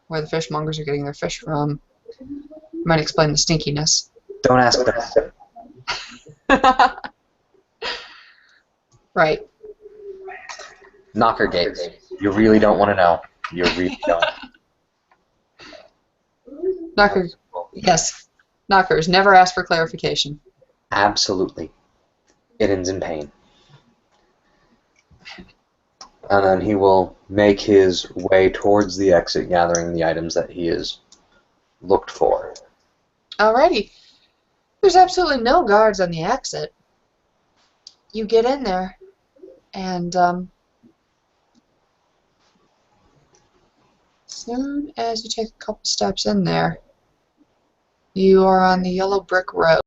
where the fishmongers are getting their fish from. Might explain the stinkiness. Don't ask that. Right. Knocker gates. You really don't want to know. You really don't. Knocker. Yes. Knockers. Never ask for clarification. Absolutely. It ends in pain. And then he will make his way towards the exit, gathering the items that he has looked for. Alrighty. There's absolutely no guards on the exit. You get in there, and soon as you take a couple steps in there, you are on the yellow brick road.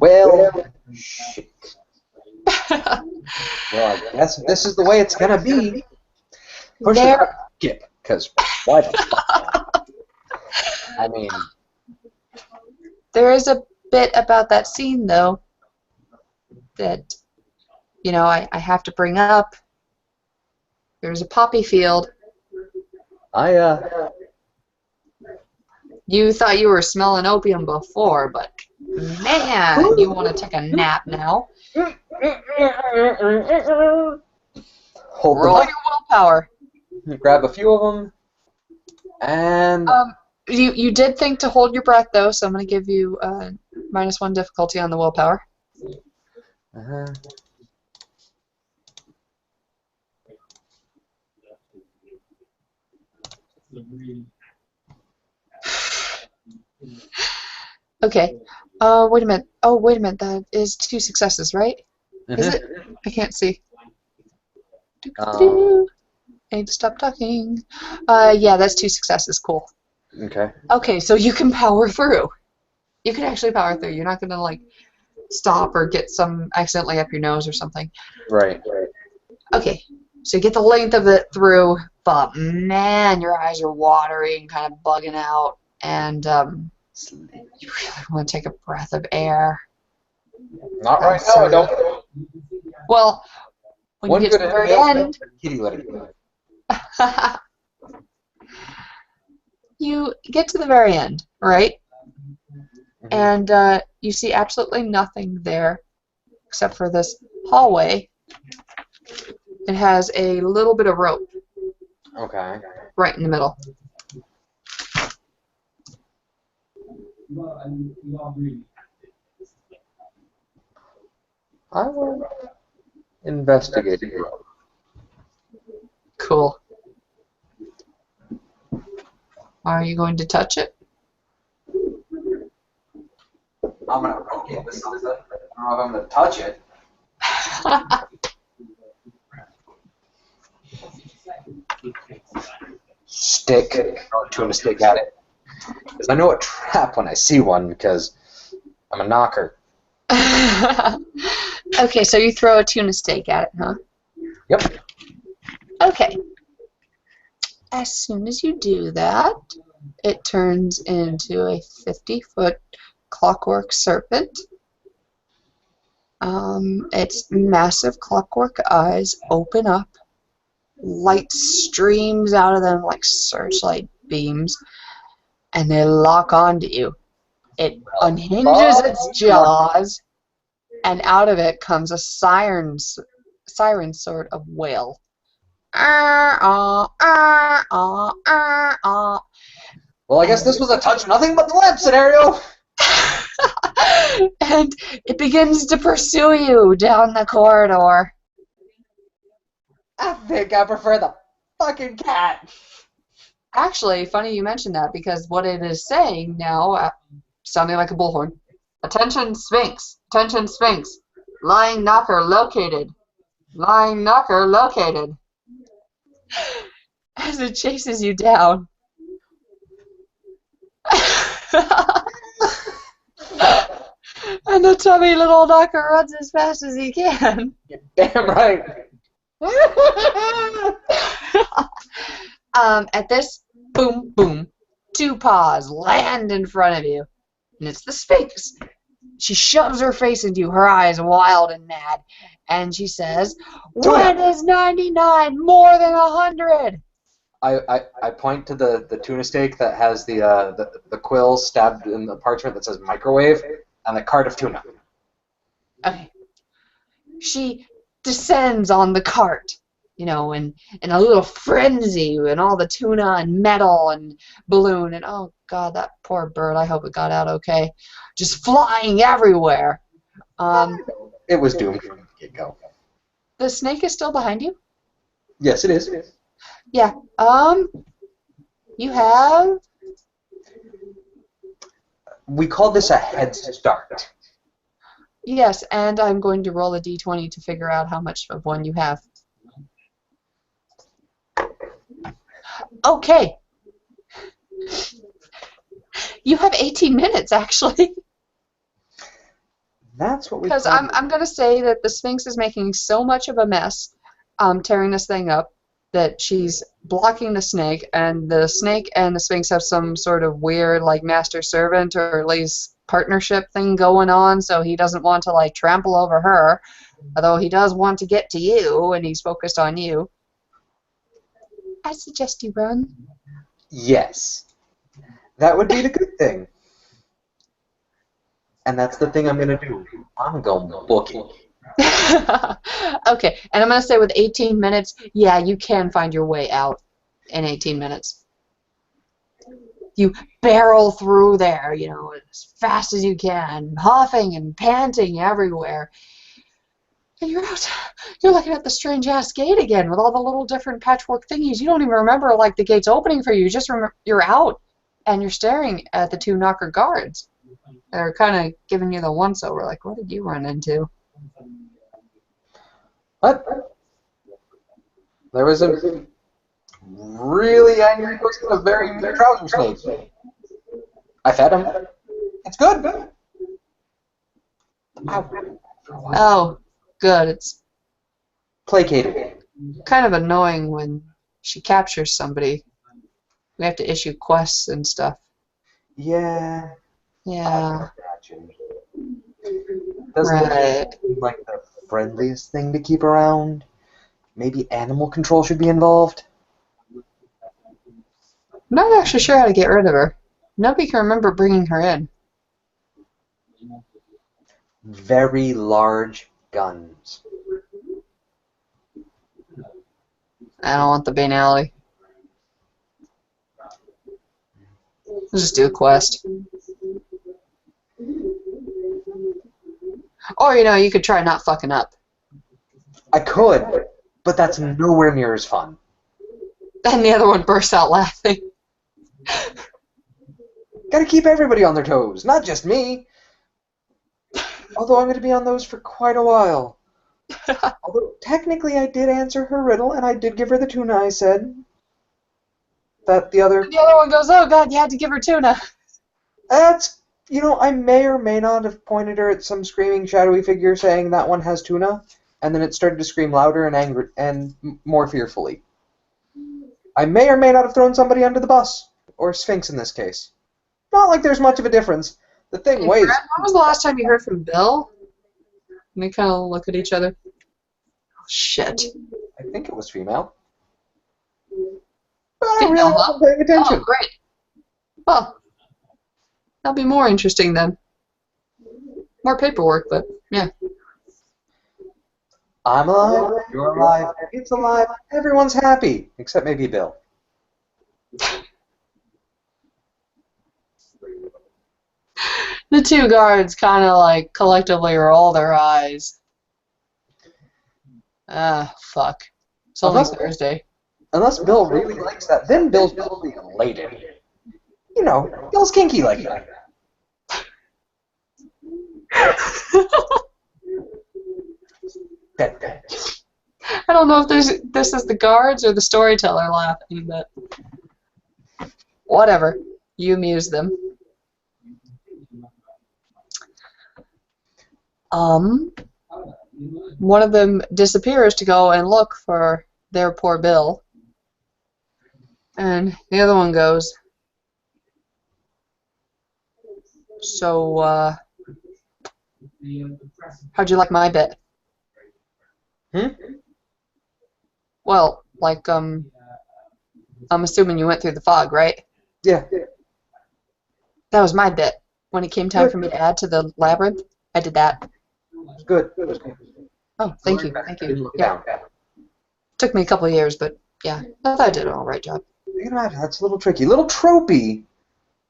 Well, shit. Well, I guess this is the way it's gonna be. Push the There, skip, because why the fuck? I mean, there is a bit about that scene, though, that, you know, I have to bring up. There's a poppy field. I You thought you were smelling opium before, but man, you want to take a nap now. hold them Roll up, your willpower. grab a few of them, and You did think to hold your breath, though, so I'm going to give you -1 difficulty on the willpower. uh Okay. Wait a minute. Oh, wait a minute. That is 2 successes, right? Is it? I can't see. Um, I need to stop talking. Yeah, that's 2 successes. Cool. okay. Okay, so you can power through. You can actually power through. You're not gonna like stop or get some accidentally up your nose or something. Right. Okay, so you get the length of it through, but man, your eyes are watery and kind of bugging out, and you really want to take a breath of air. Not right now, I don't. Well, when One you get to good the very inhale, end, kitty let it go. you get to the very end, right? And you see absolutely nothing there except for this hallway. It has a little bit of rope Okay. right in the middle. I will investigate it. Cool. Are you going to touch it? I'm gonna rotate this something. I don't know if I'm gonna touch it. Stick. Throw a tuna stick at it. Because I know a trap when I see one because I'm a knocker. Okay, so you throw a tuna steak at it, huh? Yep. Okay. As soon as you do that, it turns into a 50-foot clockwork serpent. Its massive clockwork eyes open up. Light streams out of them like searchlight beams, and they lock onto you. It unhinges its jaws, and out of it comes a siren sort of wail. Well, I guess this was a touch nothing but the lamp scenario. And it begins to pursue you down the corridor. I think I prefer the fucking cat. Actually, funny you mentioned that, because what it is saying now, sounding like a bullhorn, attention Sphinx, attention Sphinx, lying knocker located, lying knocker located, as it chases you down. And the tubby little knocker runs as fast as he can. You're damn right. At this, boom, boom, 2 paws land in front of you, and it's the Sphinx. She shoves her face into you, her eyes wild and mad, and she says, "When is 99 more than 100?" I point to the tuna steak that has the quill stabbed in the parchment that says microwave and the cart of tuna. Okay. She descends on the cart, you know, in a little frenzy, and all the tuna and metal and balloon, and oh god, that poor bird, I hope it got out okay, just flying everywhere. It was doomed from the get-go. The snake is still behind you? Yes, it is. Yeah. You have... We call this a head start. Yes, and I'm going to roll a d20 to figure out how much of one you have. Okay. You have 18 minutes, actually. That's what we Because call. I'm gonna say that the Sphinx is making so much of a mess, tearing this thing up, that she's blocking the snake, and the snake and the Sphinx have some sort of weird like master servant or at least partnership thing going on. So he doesn't want to like trample over her, although he does want to get to you, and he's focused on you. I suggest you run. Yes, that would be the good thing. And that's the thing I'm gonna do. I'm gonna book it. Okay, and I'm gonna say with 18 minutes, yeah, you can find your way out in 18 minutes. You barrel through there, you know, as fast as you can, huffing and panting everywhere. And you're out. You're looking at the strange ass gate again with all the little different patchwork thingies. You don't even remember like the gate's opening for you. You just remember you're out and you're staring at the two knocker guards. They're kind of giving you the once over, like, what did you run into? What? There was a really angry ghost and a very big trouser snake. I fed him. It's good. Oh, good. It's Placated. kind of annoying when she captures somebody. We have to issue quests and stuff. Yeah. Yeah, Doesn't right. it seem like the friendliest thing to keep around? Maybe animal control should be involved? I'm not actually sure how to get rid of her. Nobody can remember bringing her in. Very large guns. I don't want the banality. Let's just do a quest. Or, you know, you could try not fucking up. I could, but that's nowhere near as fun. And the other one bursts out laughing. Gotta keep everybody on their toes, not just me. Although I'm going to be on those for quite a while. Although technically I did answer her riddle, and I did give her the tuna I said. That the other... The other one goes, oh god, you had to give her tuna. That's... You know, I may or may not have pointed her at some screaming shadowy figure saying that one has tuna, and then it started to scream louder and angry and more fearfully. I may or may not have thrown somebody under the bus, or Sphinx in this case. Not like there's much of a difference. The thing Hey, weighs... Brad, when was the last time you heard from Bill? And they kind of look at each other. Oh, shit. I think it was female. But I really Female, wasn't paying attention. Oh, great. Well, that'll be more interesting then. More paperwork, but yeah. I'm alive, you're alive, it's alive, everyone's happy, except maybe Bill. The two guards kind of like collectively roll their eyes. Ah, fuck. It's only Thursday. Unless Bill really likes that, then Bill's probably elated. You know, Bill's kinky like that. I don't know if this is the guards or the storyteller laughing, but whatever. You amuse them. One of them disappears to go and look for their poor Bill. And the other one goes, so, how'd you like my bit? Well, like, I'm assuming you went through the fog, right? Yeah. That was my bit. When it came time for me to add to the labyrinth, I did that. Good. Oh, thank you. Thank you. Yeah. Took me a couple of years, but yeah, I thought I did an alright job. You can imagine, that's a little tricky. A little tropey.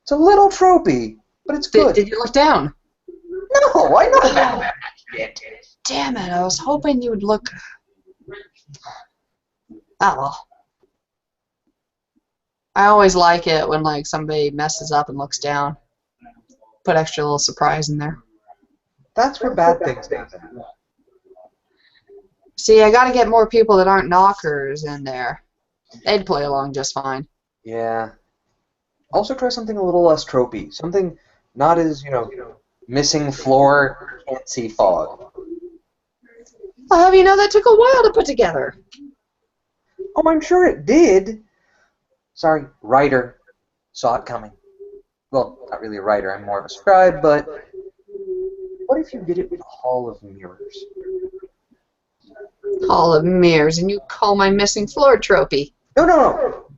It's a little tropey, but it's good. Did you look down? No, I know that. Damn it, I was hoping you would look... Oh, well. I always like it when like somebody messes up and looks down. Put extra little surprise in there. That's where bad things happen. See, I gotta get more people that aren't knockers in there. They'd play along just fine. Yeah. Also try something a little less tropey. Something not as, you know, Missing floor, can't see fog. I'll have you know that took a while to put together. Oh, I'm sure it did. Sorry, writer. Saw it coming. Well, not really a writer, I'm more of a scribe, but what if you did it with a Hall of Mirrors? Hall of Mirrors, and you call my missing floor trophy. No, no, no.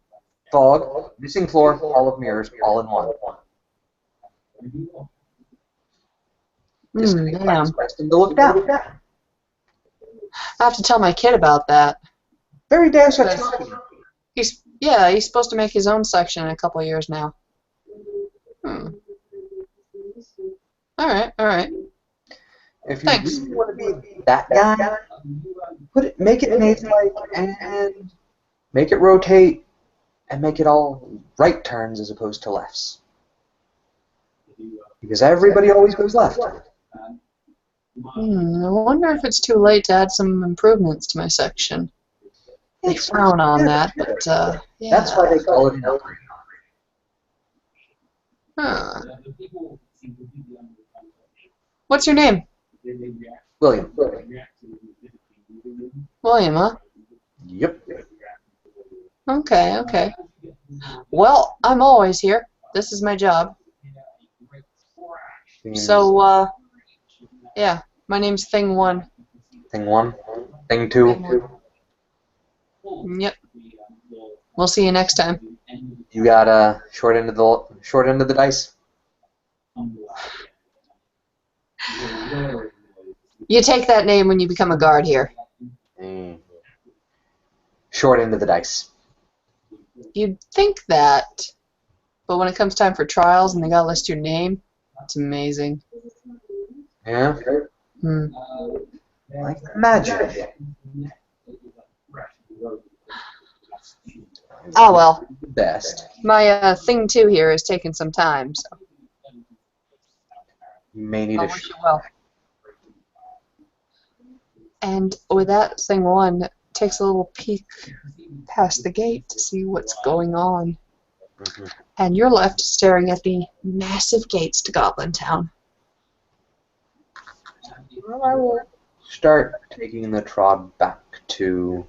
Fog, missing floor, Hall of Mirrors, all in one. Just Damn. to look down. I have to tell my kid about that. Very damn such. He's supposed to make his own section in a couple of years now. All right. If you Thanks. really want to be that guy, make it maze-like and make it rotate and make it all right turns as opposed to lefts. Because everybody always goes left. I wonder if it's too late to add some improvements to my section. They frown on that, but yeah. That's why they call it an upgrade. Huh. What's your name? William. William, huh? Yep. Okay. Well, I'm always here. This is my job. So, yeah, my name's Thing 1. Thing 1. Thing 2. Yep. We'll see you next time. You got a short end of the dice. You take that name when you become a guard here. Short end of the dice. You'd think that, but when it comes time for trials and they gotta list your name, it's amazing. Yeah? Like magic. Oh well. Best. My Thing 2 here is taking some time, so You may need I a wish you well. And with that, Thing 1 takes a little peek past the gate to see what's going on. And you're left staring at the massive gates to Goblin Town. Well, I will start taking the trod back to...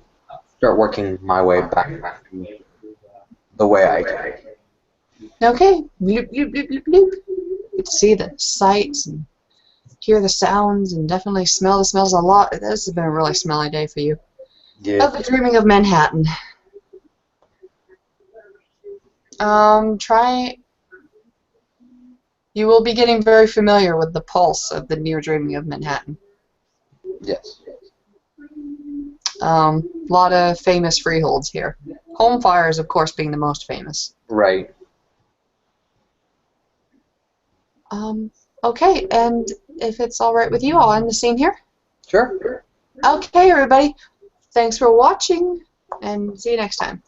Start working my way back to the way I can. Okay. Bloop, bloop, bloop, bloop, bloop. You get to see the sights and hear the sounds and definitely smell the smells a lot. This has been a really smelly day for you. Yeah. Of the dreaming of Manhattan. You will be getting very familiar with the pulse of the near dreaming of Manhattan. Yes. Lot of famous freeholds here. Home fires, of course, being the most famous. Right. Okay, and if it's all right with you, I'll end the scene here. Sure. Okay, everybody. Thanks for watching, and see you next time.